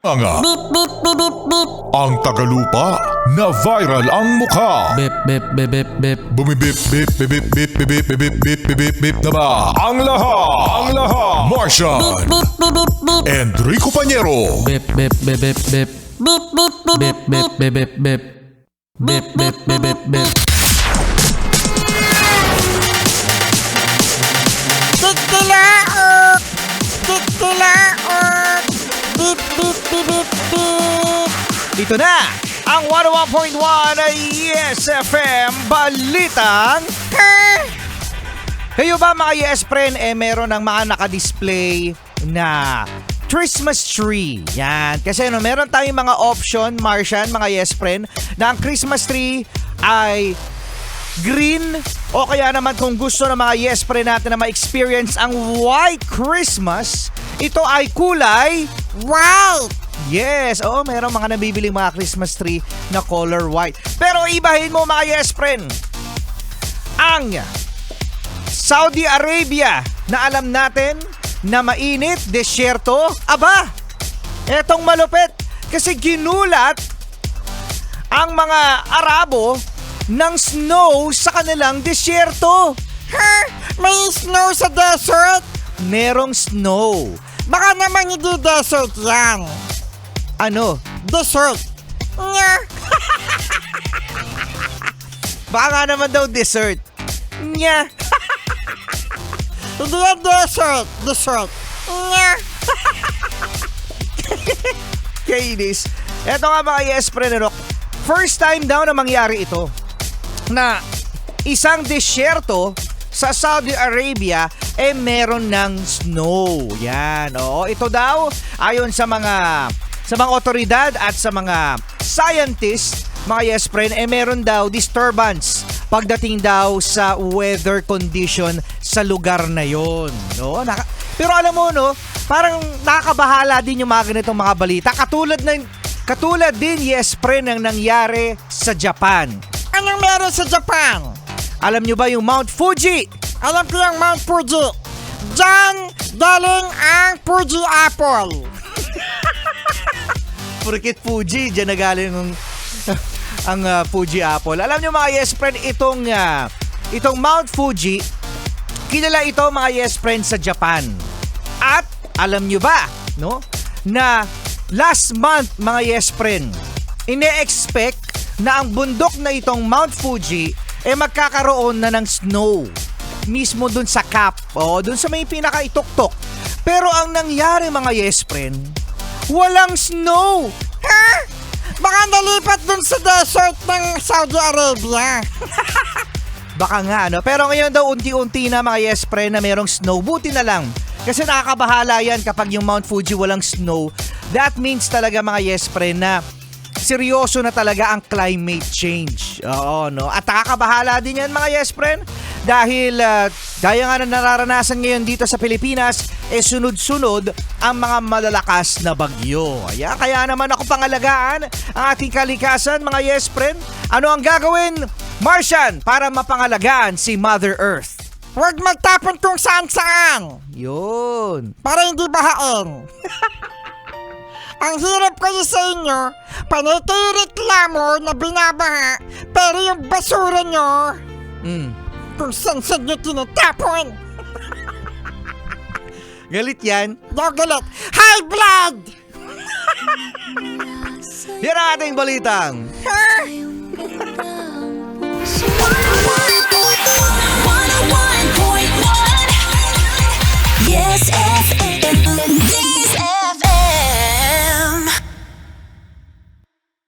Mga Beep, beep, beep, beep, beep. ang tagalupa na viral ang mukha. Bip, bip, bip, bip, bip. Bumibip, bip, bip, bip, bip, bip, bip, bip, bip, bip, bip, bip na ba? Ang lahat! Martian, Beep, beep, beep, beep. Enrico Pañero, Bip, bip, bip, bip, bip. Beep, beep, beep, Bip, bip, bip, bip, bip. Bip, bip, bip, bip, bip. Titilaok! Titilaok! Beep, beep, beep, beep, beep. Ito na ang 101.1 Yes FM Balitang Kayo ba mga Yes Friend, meron ng mga nakadisplay na Christmas tree. Yan. Kasi meron tayong mga option, Martian, mga Yes Friend, na ang Christmas tree ay green o kaya naman kung gusto ng mga Yes Friend natin na ma-experience ang white Christmas, ito ay kulay White! yes. Oo, meron mga nabibiling mga Christmas tree na color white. Pero ibahin mo mga Yes Friend, ang Saudi Arabia na alam natin na mainit, desyerto, aba, etong malupit kasi ginulat ang mga Arabo ng snow sa kanilang desyerto. Ha? May snow sa desert? Merong snow. Baka naman hindi desert yan. Ano? Desert. Nga. Baka nga naman daw dessert. Nya. Hindi yan desert. Desert. Nga. Kainis. Eto nga mga Yes Friend, first time daw na mangyari ito na isang desyerto sa Saudi Arabia meron ng snow. Yan. Oo, ito daw ayon sa mga otoridad at sa mga scientists, mga Yes Friend, meron daw disturbance pagdating daw sa weather condition sa lugar na yon. No? Pero alam mo, no, parang nakakabahala din yung mga ganitong mga balita. Katulad din, Yes Friend, ang nangyari sa Japan. Anong meron sa Japan? Alam nyo ba yung Mount Fuji? Alam ko yung Mount Fuji. Diyan galing ang Fuji Apple. Purkit Fuji, dyan na galing ang Fuji Apple. Alam nyo mga Yes Friend, itong Mount Fuji, kilala ito mga Yes Friend sa Japan. At alam nyo ba, no, na last month mga Yes Friend, ine-expect na ang bundok na itong Mount Fuji magkakaroon na ng snow. Mismo dun sa cap, dun sa may pinakaituktok. Pero ang nangyari mga Yes Friend, walang snow. Ha? Baka nalipat dun sa desert ng Saudi Arabia. Baka nga, no? Pero ngayon daw unti-unti na mga Yes Friend na merong snow. Buti na lang. Kasi nakakabahala yan kapag yung Mount Fuji walang snow. That means talaga mga Yes Friend na seryoso na talaga ang climate change. Oo, no? At nakakabahala din yan mga Yes Friend dahil gaya nga na nararanasan ngayon dito sa Pilipinas, sunod-sunod ang mga malalakas na bagyo. Kaya naman ako pangalagaan ang ating kalikasan mga Yes Friend. Ano ang gagawin, Martian, para mapangalagaan si Mother Earth? Huwag magtapon kung saan-saan. Yun. Para hindi bahain. Ang hirap kayo sa inyo, panay kayo reklamo na binabaha, pero yung basura nyo, kung saan-saan nyo tinatapon. Galit yan. Daw galit. High blood! Yan ang ating balitang Ha?